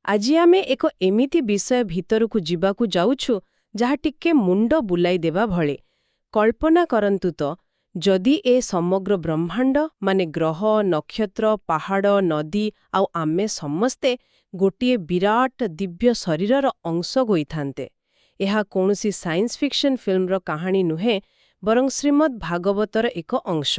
ଆଜି ଆମେ ଏକ ଏମିତି ବିଷୟ ଭିତରକୁ ଯିବାକୁ ଯାଉଛୁ ଯାହା ଟିକେ ମୁଣ୍ଡ ବୁଲାଇ ଦେବା ଭଳି। କଳ୍ପନା କରନ୍ତୁ ତ, ଯଦି ଏ ସମଗ୍ର ବ୍ରହ୍ମାଣ୍ଡ ମାନେ ଗ୍ରହ, ନକ୍ଷତ୍ର, ପାହାଡ଼, ନଦୀ ଆଉ ଆମେ ସମସ୍ତେ ଗୋଟିଏ ବିରାଟ ଦିବ୍ୟ ଶରୀରର ଅଂଶ ହୋଇଥାନ୍ତେ। ଏହା କୌଣସି ସାଇନ୍ସ ଫିକ୍ସନ ଫିଲ୍ମର କାହାଣୀ ନୁହେଁ, ବରଂ ଶ୍ରୀମଦ୍ ଭାଗବତର ଏକ ଅଂଶ,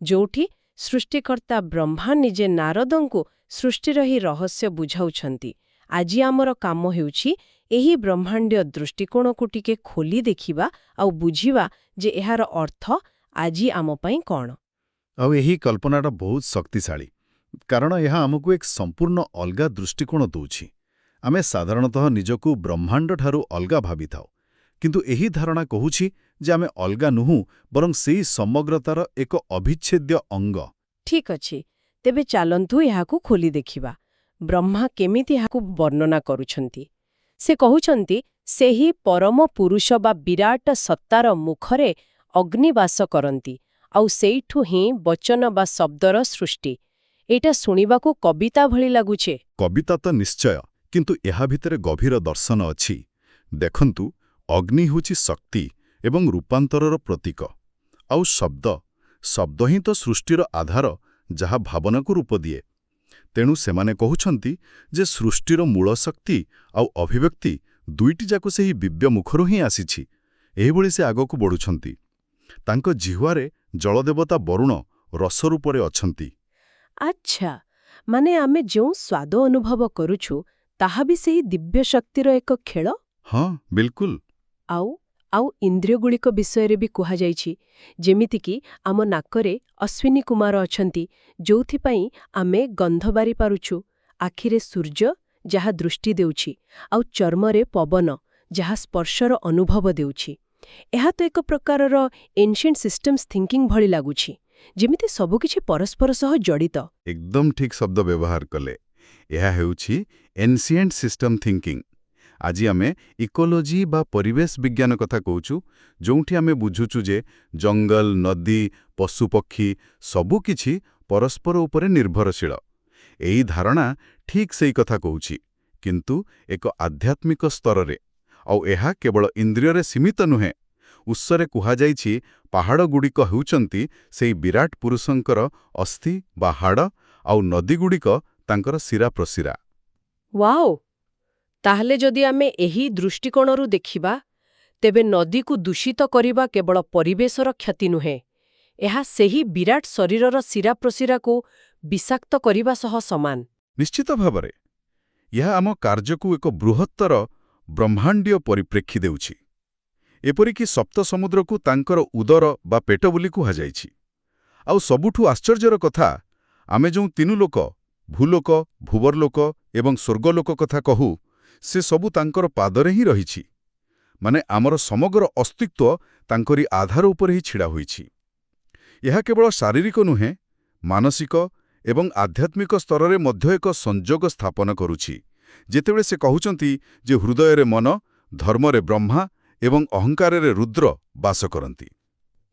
ଯୋଉଠି ସୃଷ୍ଟିକର୍ତ୍ତା ବ୍ରହ୍ମା ନିଜେ ନାରଦଙ୍କୁ ସୃଷ୍ଟିର ହିଁ ରହସ୍ୟ ବୁଝାଉଛନ୍ତି। ଆଜି ଆମର କାମ ହେଉଛି ଏହି ବ୍ରହ୍ମାଣ୍ଡୀୟ ଦୃଷ୍ଟିକୋଣକୁ ଟିକେ ଖୋଲି ଦେଖିବା ଆଉ ବୁଝିବା ଯେ ଏହାର ଅର୍ଥ ଆଜି ଆମ ପାଇଁ କ'ଣ। ଆଉ ଏହି କଳ୍ପନାଟା ବହୁତ ଶକ୍ତିଶାଳୀ, କାରଣ ଏହା ଆମକୁ ଏକ ସମ୍ପୂର୍ଣ୍ଣ ଅଲଗା ଦୃଷ୍ଟିକୋଣ ଦେଉଛି। ଆମେ ସାଧାରଣତଃ ନିଜକୁ ବ୍ରହ୍ମାଣ୍ଡଠାରୁ ଅଲଗା ଭାବିଥାଉ, କିନ୍ତୁ ଏହି ଧାରଣା କହୁଛି ଯେ ଆମେ ଅଲଗା ନୁହଁ, ବରଂ ସେହି ସମଗ୍ରତାର ଏକ ଅବିଚ୍ଛେଦ୍ୟ ଅଙ୍ଗ। ଠିକ୍ ଅଛି, ତେବେ ଚାଲନ୍ତୁ ଏହାକୁ ଖୋଲି ଦେଖିବା। ବ୍ରହ୍ମା କେମିତି ଏହାକୁ ବର୍ଣ୍ଣନା କରୁଛନ୍ତି? ସେ କହୁଛନ୍ତି, ସେହି ପରମ ପୁରୁଷ ବା ବିରାଟ ସତ୍ତାର ମୁଖରେ ଅଗ୍ନି ବାସ କରନ୍ତି, ଆଉ ସେଇଠୁ ହିଁ ବଚନ ବା ଶବ୍ଦର ସୃଷ୍ଟି। ଏଇଟା ଶୁଣିବାକୁ କବିତା ଭଳି ଲାଗୁଛେ। କବିତା ତ ନିଶ୍ଚୟ, କିନ୍ତୁ ଏହା ଭିତରେ ଗଭୀର ଦର୍ଶନ ଅଛି। ଦେଖନ୍ତୁ, ଅଗ୍ନି ହେଉଛି ଶକ୍ତି ଏବଂ ରୂପାନ୍ତରର ପ୍ରତୀକ। ଆଉ ଶବ୍ଦ ହିଁ ତ ସୃଷ୍ଟିର ଆଧାର, ଯାହା ଭାବନାକୁ ରୂପ ଦିଏ। ତେଣୁ ସେମାନେ କହୁଛନ୍ତି ଯେ ସୃଷ୍ଟିର ମୂଳ ଶକ୍ତି ଆଉ ଅଭିବ୍ୟକ୍ତି ଦୁଇଟିଯାକ ସେହି ଦିବ୍ୟ ମୁଖରୁ ହିଁ ଆସିଛି। ଏହିଭଳି ସେ ଆଗକୁ ବଢ଼ୁଛନ୍ତି। ତାଙ୍କ ଜିହ୍ୱାରେ ଜଳଦେବତା ବରୁଣ ରସ ରୂପରେ ଅଛନ୍ତି। ଆଚ୍ଛା, ମାନେ ଆମେ ଯେଉଁ ସ୍ୱାଦ ଅନୁଭବ କରୁଛୁ ତାହା ବି ସେହି ଦିବ୍ୟ ଶକ୍ତିର ଏକ ଖେଳ? ହଁ, ବିଲକୁଲ। ଆଉ ଇନ୍ଦ୍ରିୟଗୁଡ଼ିକ ବିଷୟରେ ବି କୁହାଯାଇଛି, ଯେମିତିକି ଆମ ନାକରେ ଅଶ୍ୱିନୀ କୁମାର ଅଛନ୍ତି, ଯୋଉଥିପାଇଁ ଆମେ ଗନ୍ଧ ବାରି ପାରୁଛୁ, ଆଖିରେ ସୂର୍ଯ୍ୟ ଯାହା ଦୃଷ୍ଟି ଦେଉଛି, ଆଉ ଚର୍ମରେ ପବନ ଯାହା ସ୍ପର୍ଶର ଅନୁଭବ ଦେଉଛି। ଏହା ତ ଏକ ପ୍ରକାରର ଏନ୍ସିଏଣ୍ଟ ସିଷ୍ଟମ୍ସ ଥିଙ୍କିଂ ଭଳି ଲାଗୁଛି, ଯେମିତି ସବୁକିଛି ପରସ୍ପର ସହ ଜଡ଼ିତ। ଏକଦମ ଠିକ୍ ଶବ୍ଦ ବ୍ୟବହାର କଲେ। ଏହା ହେଉଛି ଏନ୍ସିଏଣ୍ଟ ସିଷ୍ଟମ ଥିଙ୍କିଂ। ଆଜି ଆମେ ଇକୋଲୋଜି ବା ପରିବେଶ ବିଜ୍ଞାନ କଥା କହୁଛୁ, ଯେଉଁଠି ଆମେ ବୁଝୁଛୁ ଯେ ଜଙ୍ଗଲ, ନଦୀ, ପଶୁପକ୍ଷୀ ସବୁକିଛି ପରସ୍ପର ଉପରେ ନିର୍ଭରଶୀଳ। ଏହି ଧାରଣା ଠିକ୍ ସେଇ କଥା କହୁଛି, କିନ୍ତୁ ଏକ ଆଧ୍ୟାତ୍ମିକ ସ୍ତରରେ। ଆଉ ଏହା କେବଳ ଇନ୍ଦ୍ରିୟରେ ସୀମିତ ନୁହେଁ। ଉତ୍ସରେ କୁହାଯାଇଛି, ପାହାଡ଼ଗୁଡ଼ିକ ହେଉଛନ୍ତି ସେହି ବିରାଟ ପୁରୁଷଙ୍କର ଅସ୍ଥି ବା ହାଡ଼, ଆଉ ନଦୀଗୁଡ଼ିକ ତାଙ୍କର ଶିରା ପ୍ରଶିରା। ୱାଓ! ତାହେଲେ ଯଦି ଆମେ ଏହି ଦୃଷ୍ଟିକୋଣରୁ ଦେଖିବା, ତେବେ ନଦୀକୁ ଦୂଷିତ କରିବା କେବଳ ପରିବେଶର କ୍ଷତି ନୁହେଁ, ଏହା ସେହି ବିରାଟ ଶରୀରର ଶିରା ପ୍ରଶିରାକୁ ବିଷାକ୍ତ କରିବା ସହ ସମାନ। ନିଶ୍ଚିତ ଭାବରେ ଏହା ଆମ କାର୍ଯ୍ୟକୁ ଏକ ବୃହତ୍ତର ବ୍ରହ୍ମାଣ୍ଡୀୟ ପରିପ୍ରେକ୍ଷୀ ଦେଉଛି। ଏପରିକି ସପ୍ତ ସମୁଦ୍ରକୁ ତାଙ୍କର ଉଦର ବା ପେଟ ବୋଲି କୁହାଯାଇଛି। ଆଉ ସବୁଠୁ ଆଶ୍ଚର୍ଯ୍ୟର କଥା, ଆମେ ଯେଉଁ ତିନି ଲୋକ, ଭୂଲୋକ, ଭୂବରଲୋକ ଏବଂ ସ୍ୱର୍ଗଲୋକ କଥା କହୁ, ସେ ସବୁ ତାଙ୍କର ପାଦରେ ହିଁ ରହିଛି। ମାନେ ଆମର ସମଗ୍ର ଅସ୍ତିତ୍ୱ ତାଙ୍କରି ଆଧାର ଉପରେ ହିଁ ଛିଡ଼ା ହୋଇଛି। ଏହା କେବଳ ଶାରୀରିକ ନୁହେଁ, ମାନସିକ ଏବଂ ଆଧ୍ୟାତ୍ମିକ ସ୍ତରରେ ମଧ୍ୟ ଏକ ସଂଯୋଗ ସ୍ଥାପନ କରୁଛି। ଯେତେବେଳେ ସେ କହୁଛନ୍ତି ଯେ ହୃଦୟରେ ମନ, ଧର୍ମରେ ବ୍ରହ୍ମା ଏବଂ ଅହଙ୍କାରରେ ରୁଦ୍ର ବାସ କରନ୍ତି।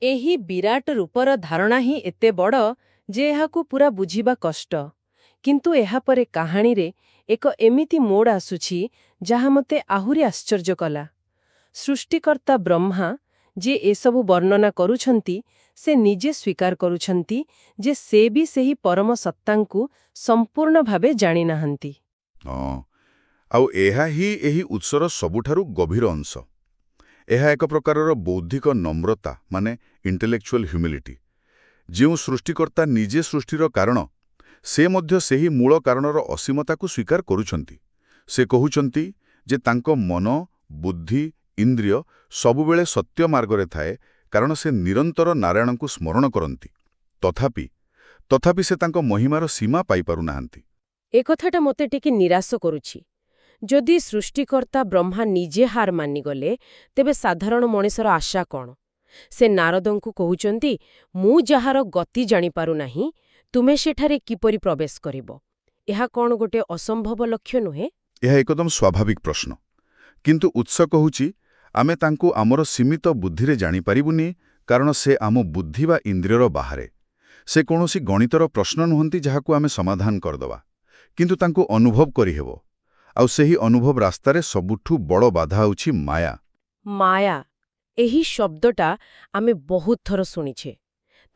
ଏହି ବିରାଟ ରୂପର ଧାରଣା ହିଁ ଏତେ ବଡ଼ ଯେ ଏହାକୁ ପୁରା ବୁଝିବା କଷ୍ଟ। କିନ୍ତୁ ଏହାପରେ କାହାଣୀରେ ଏକ ଏମିତି ମୋଡ଼ ଆସୁଛି ଯାହା ମୋତେ ଆହୁରି ଆଶ୍ଚର୍ଯ୍ୟ କଲା। ସୃଷ୍ଟିକର୍ତ୍ତା ବ୍ରହ୍ମା ଯିଏ ଏସବୁ ବର୍ଣ୍ଣନା କରୁଛନ୍ତି, ସେ ନିଜେ ସ୍ୱୀକାର କରୁଛନ୍ତି ଯେ ସେ ବି ସେହି ପରମ ସତ୍ତାଙ୍କୁ ସମ୍ପୂର୍ଣ୍ଣ ଭାବେ ଜାଣିନାହାନ୍ତି। ଆଉ ଏହା ହିଁ ଏହି ଉତ୍ସର ସବୁଠାରୁ ଗଭୀର ଅଂଶ। ଏହା ଏକ ପ୍ରକାରର ବୌଦ୍ଧିକ ନମ୍ରତା, ମାନେ ଇଣ୍ଟେଲେକ୍ଚୁଆଲ ହ୍ୟୁମିଲିଟି। ଯେଉଁ ସୃଷ୍ଟିକର୍ତ୍ତା ନିଜେ ସୃଷ୍ଟିର କାରଣ, ସେ ମଧ୍ୟ ସେହି ମୂଳ କାରଣର ଅସୀମତାକୁ ସ୍ୱୀକାର କରୁଛନ୍ତି। ସେ କହୁଛନ୍ତି ଯେ ତାଙ୍କ ମନ, ବୁଦ୍ଧି, ଇନ୍ଦ୍ରିୟ ସବୁବେଳେ ସତ୍ୟ ମାର୍ଗରେ ଥାଏ, କାରଣ ସେ ନିରନ୍ତର ନାରାୟଣଙ୍କୁ ସ୍ମରଣ କରନ୍ତି। ତଥାପି ସେ ତାଙ୍କ ମହିମାର ସୀମା ପାଇପାରୁନାହାନ୍ତି। ଏ କଥାଟା ମୋତେ ଟିକେ ନିରାଶ କରୁଛି। ଯଦି ସୃଷ୍ଟିକର୍ତ୍ତା ବ୍ରହ୍ମା ନିଜେ ହାର ମାନିଗଲେ, ତେବେ ସାଧାରଣ ମଣିଷର ଆଶା କ'ଣ? ସେ ନାରଦଙ୍କୁ କହୁଛନ୍ତି, ମୁଁ ଯାହାର ଗତି ଜାଣିପାରୁନାହିଁ, ତୁମେ ସେଠାରେ କିପରି ପ୍ରବେଶ କରିବ? ଏହା କ'ଣ ଗୋଟେ ଅସମ୍ଭବ ଲକ୍ଷ୍ୟ ନୁହେଁ? ଏହା ଏକଦମ ସ୍ୱାଭାବିକ ପ୍ରଶ୍ନ। କିନ୍ତୁ ଉତ୍ସ କହୁଛି, ଆମେ ତାଙ୍କୁ ଆମର ସୀମିତ ବୁଦ୍ଧିରେ ଜାଣିପାରିବୁନି, କାରଣ ସେ ଆମ ବୁଦ୍ଧି ବା ଇନ୍ଦ୍ରିୟର ବାହାରେ। ସେ କୌଣସି ଗଣିତର ପ୍ରଶ୍ନ ନୁହନ୍ତି ଯାହାକୁ ଆମେ ସମାଧାନ କରିଦେବା, କିନ୍ତୁ ତାଙ୍କୁ ଅନୁଭବ କରିହେବ। ଆଉ ସେହି ଅନୁଭବ ରାସ୍ତାରେ ସବୁଠୁ ବଡ଼ ବାଧା ହେଉଛି ମାୟା। ମାୟା, ଏହି ଶବ୍ଦଟା ଆମେ ବହୁତ ଥର ଶୁଣିଛେ।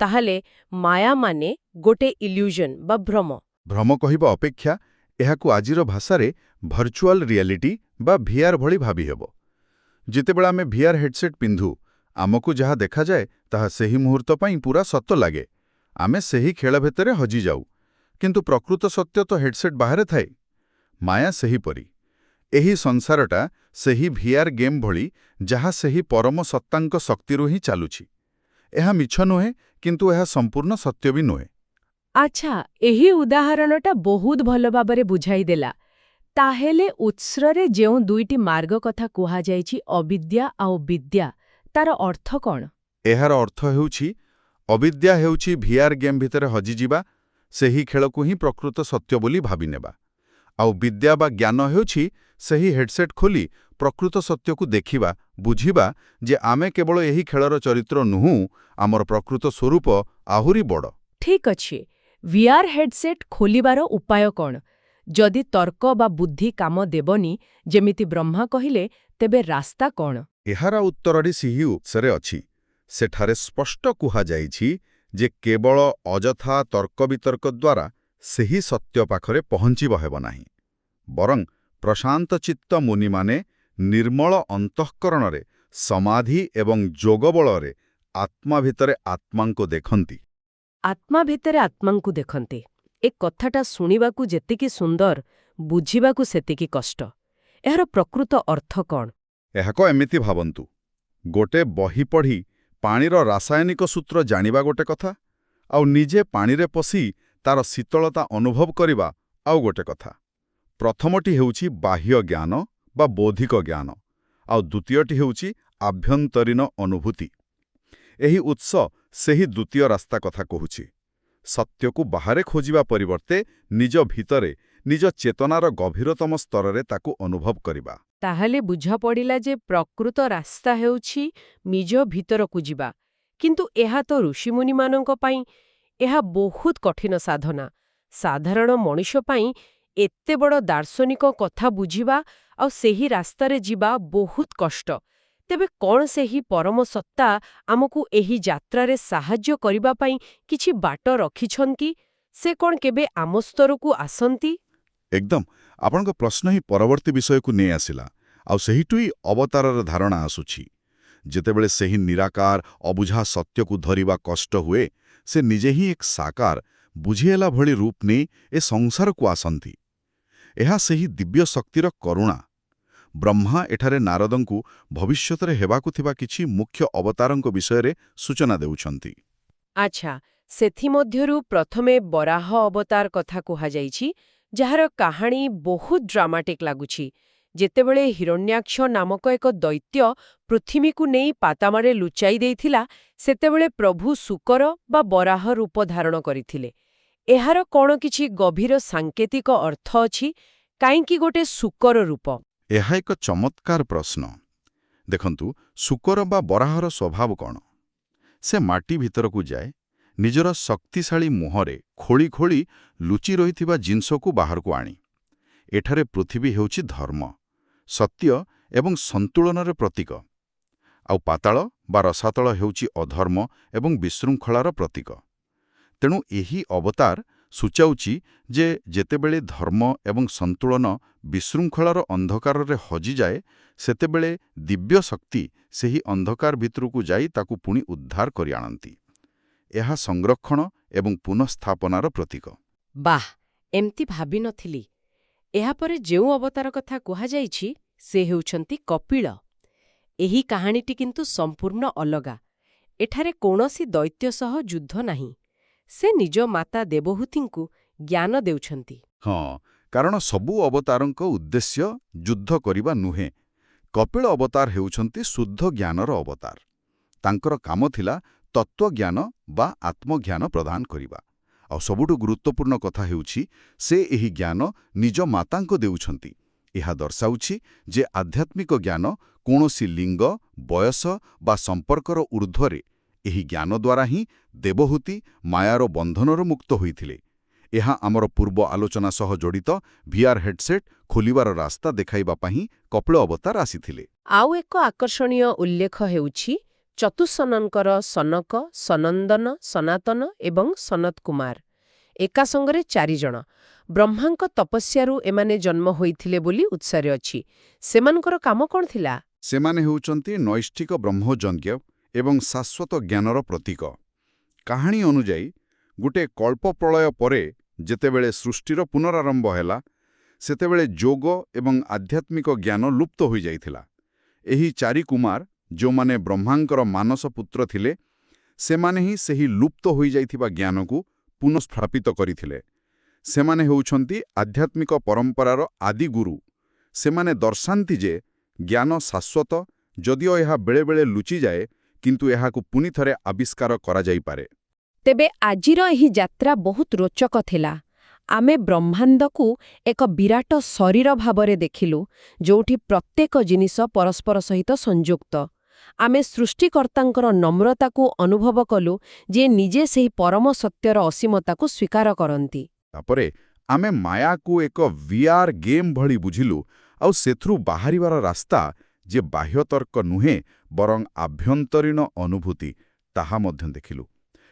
ତାହେଲେ ମାୟା ମାନେ ଗୋଟେ ଇଲ୍ୟୁଜନ ବା ଭ୍ରମ। ଭ୍ରମ କହିବା ଅପେକ୍ଷା ଏହାକୁ ଆଜିର ଭାଷାରେ ଭର୍ଚୁଆଲ ରିଆଲିଟି ବା ଭିଆର୍ ଭଳି ଭାବିହେବ। ଯେତେବେଳେ ଆମେ ଭିଆର୍ ହେଡ୍ସେଟ୍ ପିନ୍ଧୁ, ଆମକୁ ଯାହା ଦେଖାଯାଏ ତାହା ସେହି ମୁହୂର୍ତ୍ତ ପାଇଁ ପୁରା ସତ ଲାଗେ। ଆମେ ସେହି ଖେଳ ଭିତରେ ହଜିଯାଉ। କିନ୍ତୁ ପ୍ରକୃତ ସତ୍ୟ ତ ହେଡ୍ସେଟ୍ ବାହାରେ ଥାଏ। ମାୟା ସେହିପରି। ଏହି ସଂସାରଟା ସେହି ଭିଆର୍ ଗେମ୍ ଭଳି, ଯାହା ସେହି ପରମ ସତ୍ତାଙ୍କ ଶକ୍ତିରୁ ହିଁ ଚାଲୁଛି। ଏହା ମିଛ ନୁହେଁ, କିନ୍ତୁ ଏହା ସମ୍ପୂର୍ଣ୍ଣ ସତ୍ୟ ବି ନୁହେଁ। ଆଚ୍ଛା, ଏହି ଉଦାହରଣଟା ବହୁତ ଭଲ ଭାବରେ ବୁଝାଇଦେଲା। ତାହେଲେ ଉତ୍ସରେ ଯେଉଁ ଦୁଇଟି ମାର୍ଗ କଥା କୁହାଯାଇଛି, ଅବିଦ୍ୟା ଆଉ ବିଦ୍ୟା, ତାର ଅର୍ଥ କ'ଣ? ଏହାର ଅର୍ଥ ହେଉଛି, ଅବିଦ୍ୟା ହେଉଛି ଭିଆର୍ ଗେମ୍ ଭିତରେ ହଜିଯିବା, ସେହି ଖେଳକୁ ହିଁ ପ୍ରକୃତ ସତ୍ୟ ବୋଲି ଭାବିନେବା। ଆଉ ବିଦ୍ୟା ବା ଜ୍ଞାନ ହେଉଛି ସେହି ହେଡ୍ସେଟ୍ ଖୋଲି ପ୍ରକୃତ ସତ୍ୟକୁ ଦେଖିବା, ବୁଝିବା ଯେ ଆମେ କେବଳ ଏହି ଖେଳର ଚରିତ୍ର ନୁହଁ, ଆମର ପ୍ରକୃତ ସ୍ୱରୂପ ଆହୁରି ବଡ଼। ଠିକ୍ ଅଛି। ଭିଆର୍ ହେଡ୍ସେଟ୍ ଖୋଲିବାର ଉପାୟ କ'ଣ? ଯଦି ତର୍କ ବା ବୁଦ୍ଧି କାମ ଦେବନି, ଯେମିତି ବ୍ରହ୍ମା କହିଲେ, ତେବେ ରାସ୍ତା କ'ଣ? ଏହାର ଉତ୍ତରଟି ସେହି ଉତ୍ସରେ ଅଛି। ସେଠାରେ ସ୍ପଷ୍ଟ କୁହାଯାଇଛି ଯେ କେବଳ ଅଯଥା ତର୍କବିତର୍କ ଦ୍ୱାରା ସେହି ସତ୍ୟ ପାଖରେ ପହଞ୍ଚିବ ହେବ ନାହିଁ। ବରଂ ପ୍ରଶାନ୍ତଚିତ୍ତ ମୁନିମାନେ ନିର୍ମଳ ଅନ୍ତଃକରଣରେ, ସମାଧି ଏବଂ ଯୋଗ ବଳରେ ଆତ୍ମା ଭିତରେ ଆତ୍ମାଙ୍କୁ ଦେଖନ୍ତି। ଆତ୍ମା ଭିତରେ ଆତ୍ମାଙ୍କୁ ଦେଖନ୍ତେ। ଏ କଥାଟା ଶୁଣିବାକୁ ଯେତିକି ସୁନ୍ଦର, ବୁଝିବାକୁ ସେତିକି କଷ୍ଟ। ଏହାର ପ୍ରକୃତ ଅର୍ଥ କ'ଣ? ଏହାକୁ ଏମିତି ଭାବନ୍ତୁ, ଗୋଟେ ବହି ପଢ଼ି ପାଣିର ରାସାୟନିକ ସୂତ୍ର ଜାଣିବା ଗୋଟେ କଥା, ଆଉ ନିଜେ ପାଣିରେ ପଶି ତାର ଶୀତଳତା ଅନୁଭବ କରିବା ଆଉ ଗୋଟେ କଥା। ପ୍ରଥମଟି ହେଉଛି ବାହ୍ୟ ଜ୍ଞାନ ବା ବୌଦ୍ଧିକ ଜ୍ଞାନ, ଆଉ ଦ୍ୱିତୀୟଟି ହେଉଛି ଆଭ୍ୟନ୍ତରୀଣ ଅନୁଭୂତି। ଏହି ଉତ୍ସ ସେହି ଦ୍ୱିତୀୟ ରାସ୍ତା କଥା କହୁଛି। ସତ୍ୟକୁ ବାହାରେ ଖୋଜିବା ପରିବର୍ତ୍ତେ ନିଜ ଭିତରେ, ନିଜ ଚେତନାର ଗଭୀରତମ ସ୍ତରରେ ତାକୁ ଅନୁଭବ କରିବା। ତାହେଲେ ବୁଝାପଡ଼ିଲା ଯେ ପ୍ରକୃତ ରାସ୍ତା ହେଉଛି ନିଜ ଭିତରକୁ ଯିବା। କିନ୍ତୁ ଏହା ତ ଋଷିମୁନିମାନଙ୍କ ପାଇଁ ଏହା ବହୁତ କଠିନ ସାଧନା। ସାଧାରଣ ମଣିଷ ପାଇଁ ଏତେ ବଡ଼ ଦାର୍ଶନିକ କଥା ବୁଝିବା ଆଉ ସେହି ରାସ୍ତାରେ ଯିବା ବହୁତ କଷ୍ଟ। ତେବେ କ'ଣ ସେହି ପରମ ସତ୍ତା ଆମକୁ ଏହି ଯାତ୍ରାରେ ସାହାଯ୍ୟ କରିବା ପାଇଁ କିଛି ବାଟ ରଖିଛନ୍ତି? ସେ କ'ଣ କେବେ ଆମ ସ୍ତରକୁ ଆସନ୍ତି? ଏକଦମ। ଆପଣଙ୍କ ପ୍ରଶ୍ନ ହିଁ ପରବର୍ତ୍ତୀ ବିଷୟକୁ ନେଇ ଆସିଲା, ଆଉ ସେହିଠୁ ହିଁ ଅବତାରର ଧାରଣା ଆସୁଛି। ଯେତେବେଳେ ସେହି ନିରାକାର ଅବୁଝା ସତ୍ୟକୁ ଧରିବା କଷ୍ଟ ହୁଏ, ସେ ନିଜେ ହିଁ ଏକ ସାକାର, ବୁଝିହେଲା ଭଳି ରୂପ ନେଇ ଏ ସଂସାରକୁ ଆସନ୍ତି। ଏହା ସେହି ଦିବ୍ୟ ଶକ୍ତିର କରୁଣା। ବ୍ରହ୍ମା ଏଠାରେ ନାରଦଙ୍କୁ ଭବିଷ୍ୟତରେ ହେବାକୁ ଥିବା କିଛି ମୁଖ୍ୟ ଅବତାରଙ୍କ ବିଷୟରେ ସୂଚନା ଦେଉଛନ୍ତି। ଆଚ୍ଛା, ସେଥିମଧ୍ୟରୁ ପ୍ରଥମେ ବରାହ ଅବତାର କଥା କୁହାଯାଇଛି, ଯାହାର କାହାଣୀ ବହୁତ ଡ୍ରାମାଟିକ୍ ଲାଗୁଛି। ଯେତେବେଳେ ହିରଣ୍ୟାକ୍ଷ ନାମକ ଏକ ଦୈତ୍ୟ ପୃଥିବୀକୁ ନେଇ ପାତାଳରେ ଲୁଚାଇ ଦେଇଥିଲା, ସେତେବେଳେ ପ୍ରଭୁ ଶୂକର ବା ବରାହ ରୂପ ଧାରଣ କରିଥିଲେ। ଏହାର କ'ଣ କିଛି ଗଭୀର ସାଙ୍କେତିକ ଅର୍ଥ ଅଛି? କାହିଁକି ଗୋଟେ ଶୂକର ରୂପ? ଏହା ଏକ ଚମତ୍କାର ପ୍ରଶ୍ନ। ଦେଖନ୍ତୁ, ଶୂକର ବା ବରାହର ସ୍ୱଭାବ କ'ଣ? ସେ ମାଟି ଭିତରକୁ ଯାଏ, ନିଜର ଶକ୍ତିଶାଳୀ ମୁହଁରେ ଖୋଳି ଖୋଳି ଲୁଚି ରହିଥିବା ଜିନିଷକୁ ବାହାରକୁ ଆଣି। ଏଠାରେ ପୃଥିବୀ ହେଉଛି ଧର୍ମ, ସତ୍ୟ ଏବଂ ସନ୍ତୁଳନର ପ୍ରତୀକ, ଆଉ ପାତାଳ ବା ରସାତଳ ହେଉଛି ଅଧର୍ମ ଏବଂ ବିଶୃଙ୍ଖଳାର ପ୍ରତୀକ। ତେଣୁ ଏହି ଅବତାର ସୂଚାଉଛି ଯେ ଯେତେବେଳେ ଧର୍ମ ଏବଂ ସନ୍ତୁଳନ ବିଶୃଙ୍ଖଳାର ଅନ୍ଧକାରରେ ହଜିଯାଏ, ସେତେବେଳେ ଦିବ୍ୟ ଶକ୍ତି ସେହି ଅନ୍ଧକାର ଭିତରକୁ ଯାଇ ତାକୁ ପୁଣି ଉଦ୍ଧାର କରି ଆଣନ୍ତି। ଏହା ସଂରକ୍ଷଣ ଏବଂ ପୁନଃସ୍ଥାପନାର ପ୍ରତୀକ। ବାଃ, ଏମିତି ଭାବିନଥିଲି। ଏହାପରେ ଯେଉଁ ଅବତାର କଥା କୁହାଯାଇଛି, ସେ ହେଉଛନ୍ତି କପିଳ। ଏହି କାହାଣୀଟି କିନ୍ତୁ ସମ୍ପୂର୍ଣ୍ଣ ଅଲଗା। ଏଠାରେ କୌଣସି ଦୈତ୍ୟ ସହ ଯୁଦ୍ଧ ନାହିଁ। ସେ ନିଜ ମାତା ଦେବହୂତିଙ୍କୁ ଜ୍ଞାନ ଦେଉଛନ୍ତି। ହଁ, କାରଣ ସବୁ ଅବତାରଙ୍କ ଉଦ୍ଦେଶ୍ୟ ଯୁଦ୍ଧ କରିବା ନୁହେଁ। କପିଳ ଅବତାର ହେଉଛନ୍ତି ଶୁଦ୍ଧ ଜ୍ଞାନର ଅବତାର। ତାଙ୍କର କାମ ଥିଲା ତତ୍ତ୍ୱଜ୍ଞାନ ବା ଆତ୍ମଜ୍ଞାନ ପ୍ରଦାନ କରିବା। ଆଉ ସବୁଠୁ ଗୁରୁତ୍ୱପୂର୍ଣ୍ଣ କଥା ହେଉଛି, ସେ ଏହି ଜ୍ଞାନ ନିଜ ମାତାଙ୍କୁ ଦେଉଛନ୍ତି। ଏହା ଦର୍ଶାଉଛି ଯେ ଆଧ୍ୟାତ୍ମିକ ଜ୍ଞାନ କୌଣସି ଲିଙ୍ଗ, ବୟସ ବା ସମ୍ପର୍କର ଊର୍ଦ୍ଧ୍ୱରେ। ଏହି ଜ୍ଞାନ ଦ୍ୱାରା ହିଁ ଦେବହୂତି ମାୟାର ବନ୍ଧନରୁ ମୁକ୍ତ ହୋଇଥିଲେ। ଏହା ଆମର ପୂର୍ବ ଆଲୋଚନା ସହ ଜଡ଼ିତ ଭିଆର୍ ହେଡ୍ସେଟ୍ ଖୋଲିବାର ରାସ୍ତା ଦେଖାଇବା ପାଇଁ କପିଳ ଅବତାର ଆସିଥିଲେ। ଆଉ ଏକ ଆକର୍ଷଣୀୟ ଉଲ୍ଲେଖ ହେଉଛି ଚତୁଃସନନଙ୍କର ସନକ, ସନନ୍ଦନ, ସନାତନ ଏବଂ ସନତ କୁମାର। ଏକା ସଙ୍ଗରେ 4 ଜଣ। ବ୍ରହ୍ମାଙ୍କ ତପସ୍ୟାରୁ ଏମାନେ ଜନ୍ମ ହୋଇଥିଲେ ବୋଲି ଉତ୍ସରେ ଅଛି। ସେମାନଙ୍କର କାମ କ'ଣ ଥିଲା? ସେମାନେ ହେଉଛନ୍ତି ନୈଷ୍ଠିକ ବ୍ରହ୍ମଯଜ୍ଞ ଏବଂ ଶାଶ୍ୱତ ଜ୍ଞାନର ପ୍ରତୀକ। କାହାଣୀ ଅନୁଯାୟୀ ଗୋଟେ କଳ୍ପପ୍ରଳୟ ପରେ ଯେତେବେଳେ ସୃଷ୍ଟିର ପୁନରାରମ୍ଭ ହେଲା, ସେତେବେଳେ ଯୋଗ ଏବଂ ଆଧ୍ୟାତ୍ମିକ ଜ୍ଞାନ ଲୁପ୍ତ ହୋଇଯାଇଥିଲା। ଏହି 4 କୁମାର, ଯେଉଁମାନେ ବ୍ରହ୍ମାଙ୍କର ମାନସ ପୁତ୍ର ଥିଲେ, ସେମାନେ ହିଁ ସେହି ଲୁପ୍ତ ହୋଇଯାଇଥିବା ଜ୍ଞାନକୁ ପୁନଃସ୍ଥାପିତ କରିଥିଲେ। ସେମାନେ ହେଉଛନ୍ତି ଆଧ୍ୟାତ୍ମିକ ପରମ୍ପରାର ଆଦିଗୁରୁ। ସେମାନେ ଦର୍ଶାନ୍ତି ଯେ ଜ୍ଞାନ ଶାଶ୍ୱତ, ଯଦିଓ ଏହା ବେଳେବେଳେ ଲୁଚିଯାଏ, କିନ୍ତୁ ଏହାକୁ ପୁଣି ଥରେ ଆବିଷ୍କାର କରାଯାଇପାରେ। ତେବେ ଆଜିର ଏହି ଯାତ୍ରା ବହୁତ ରୋଚକ ଥିଲା। ଆମେ ବ୍ରହ୍ମାଣ୍ଡକୁ ଏକ ବିରାଟ ଶରୀର ଭାବରେ ଦେଖିଲୁ, ଯେଉଁଠି ପ୍ରତ୍ୟେକ ଜିନିଷ ପରସ୍ପର ସହିତ ସଂଯୁକ୍ତ। ଆମେ ସୃଷ୍ଟିକର୍ତ୍ତାଙ୍କର ନମ୍ରତାକୁ ଅନୁଭବ କଲୁ, ଯିଏ ନିଜେ ସେହି ପରମ ସତ୍ୟର ଅସୀମତାକୁ ସ୍ୱୀକାର କରନ୍ତି। ତାପରେ ଆମେ ମାୟାକୁ ଏକ ଭିଆର୍ ଗେମ୍ ଭଳି ବୁଝିଲୁ, ଆଉ ସେଥିରୁ ବାହାରିବାର ରାସ୍ତା ଯେ ବାହ୍ୟତର୍କ ନୁହେଁ ବରଂ ଆଭ୍ୟନ୍ତରୀଣ ଅନୁଭୂତି, ତାହା ମଧ୍ୟ ଦେଖିଲୁ।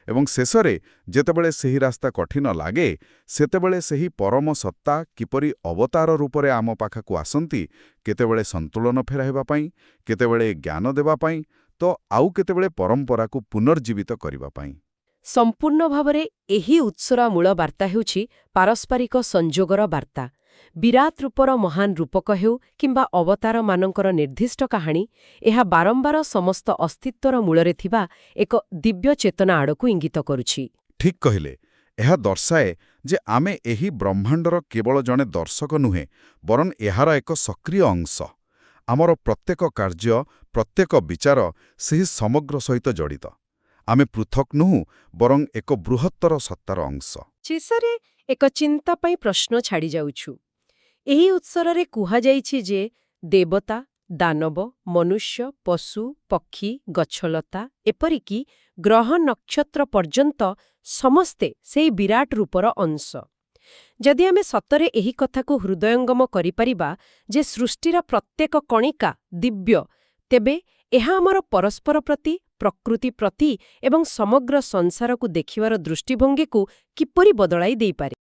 ଏବଂ ଶେଷରେ ଯେତେବେଳେ ସେହି ରାସ୍ତା କଠିନ ଲାଗେ, ସେତେବେଳେ ସେହି ପରମ ସତ୍ତା କିପରି ଅବତାର ରୂପରେ ଆମ ପାଖକୁ ଆସନ୍ତି, କେତେବେଳେ ସନ୍ତୁଳନ ଫେରାଇବା ପାଇଁ, କେତେବେଳେ ଜ୍ଞାନ ଦେବା ପାଇଁ, ତ ଆଉ କେତେବେଳେ ପରମ୍ପରାକୁ ପୁନର୍ଜୀବିତ କରିବା ପାଇଁ। ସମ୍ପୂର୍ଣ୍ଣ ଭାବରେ ଏହି ଉତ୍ସର ମୂଳ ବାର୍ତ୍ତା ହେଉଛି ପାରସ୍ପରିକ ସଂଯୋଗର ବାର୍ତ୍ତା। ବିରାଟ ରୂପର ମହାନ ରୂପକ ହେଉ କିମ୍ବା ଅବତାରମାନଙ୍କର ନିର୍ଦ୍ଦିଷ୍ଟ କାହାଣୀ, ଏହା ବାରମ୍ବାର ସମସ୍ତ ଅସ୍ତିତ୍ୱର ମୂଳରେ ଥିବା ଏକ ଦିବ୍ୟ ଚେତନା ଆଡ଼କୁ ଇଙ୍ଗିତ କରୁଛି। ଠିକ୍ କହିଲେ। ଏହା ଦର୍ଶାଏ ଯେ ଆମେ ଏହି ବ୍ରହ୍ମାଣ୍ଡର କେବଳ ଜଣେ ଦର୍ଶକ ନୁହେଁ, ବରଂ ଏହାର ଏକ ସକ୍ରିୟ ଅଂଶ। ଆମର ପ୍ରତ୍ୟେକ କାର୍ଯ୍ୟ, ପ୍ରତ୍ୟେକ ବିଚାର ସେହି ସମଗ୍ର ସହିତ ଜଡ଼ିତ। ଆମେ ପୃଥକ୍ ନୁହଁ, ବରଂ ଏକ ବୃହତ୍ତର ସତ୍ତାର ଅଂଶ। ଶେଷରେ ଏକ ଚିନ୍ତା ପାଇଁ ପ୍ରଶ୍ନ ଛାଡ଼ି ଯାଉଛୁ। ଏହି ଉତ୍ସରରେ କୁହାଯାଇଛି ଯେ ଦେବତା, ଦାନବ, ମନୁଷ୍ୟ, ପଶୁ, ପକ୍ଷୀ, ଗଛଲତା, ଏପରିକି ଗ୍ରହ ନକ୍ଷତ୍ର ପର୍ଯ୍ୟନ୍ତ ସମସ୍ତେ ସେହି ବିରାଟ ରୂପର ଅଂଶ। ଯଦି ଆମେ ସତରେ ଏହି କଥାକୁ ହୃଦୟଙ୍ଗମ କରିପାରିବା ଯେ ସୃଷ୍ଟିର ପ୍ରତ୍ୟେକ କଣିକା ଦିବ୍ୟ, ତେବେ ଏହା ଆମର ପରସ୍ପର ପ୍ରତି, ପ୍ରକୃତି ପ୍ରତି ଏବଂ ସମଗ୍ର ସଂସାରକୁ ଦେଖିବାର ଦୃଷ୍ଟିଭଙ୍ଗୀକୁ କିପରି ବଦଳାଇ ଦେଇପାରେ।